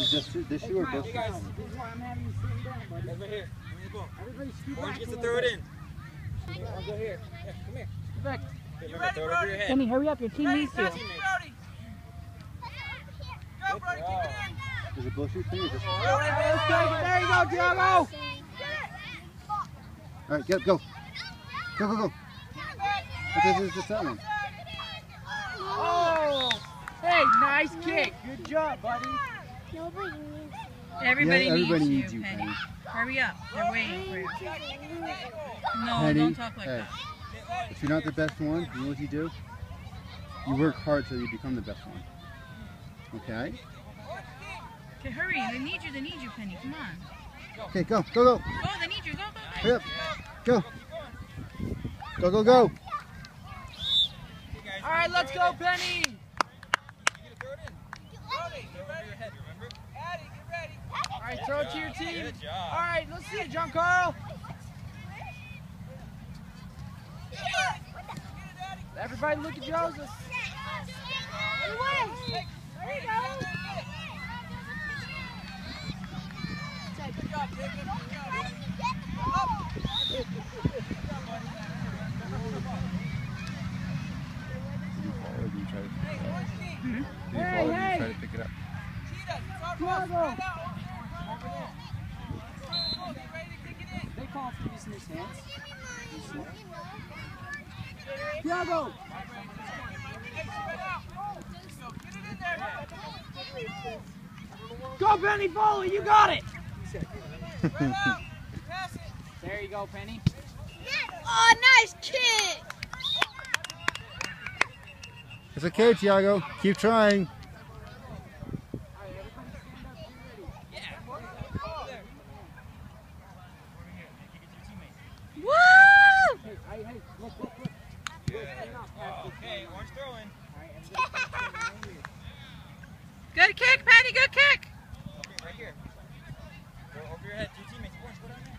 Just this shoe or both? Hey guys, this is why I'm having you sitting down, buddy. Right here. Everybody scoot back. Orange gets to throw it in. I'll go here. Yeah, come here. Scoot back. You ready, throw it over your head. Penny, hurry up. Your team needs you. Go, Brody, kick it in. Is it both shoes? Penny, or just... Let's go. There you go, Tiago. All right, go. Go. This is that one. Oh! Hey, nice kick. Good job, buddy. Everybody needs you, Penny. Penny. Hurry up. They're waiting for you. No, Penny, don't talk like hey, that. if you're not the best one, you know what you do? You work hard till you become the best one. Okay? Okay, hurry. They need you, Penny. Come on. Okay, go. Go, they need you. Go. Hurry up. Go. All right, let's go, Penny. All right, throw it to your team. Good job. All right, let's see it, John Carl. Everybody look at Joseph. Try to pick it up. They call for using his hands. Tiago! Go, Penny Foley, you got it! There you go, Penny. Oh, nice kick! It's okay, Tiago. Keep trying. Woo! Hey, look. Okay, orange throwing. Good kick, Penny. Good kick. Okay, right here. Go over your head to your teammates. Orange, go down there.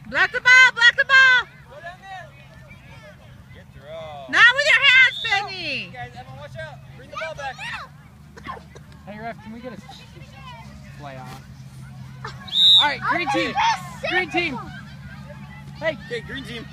Block the ball. Go down there. Good throw. Not with your hands, Penny. Guys, everyone watch out. Bring the ball back. Hey, ref, can we get a play on? All right, green team. Green team. Hey, Okay, green team.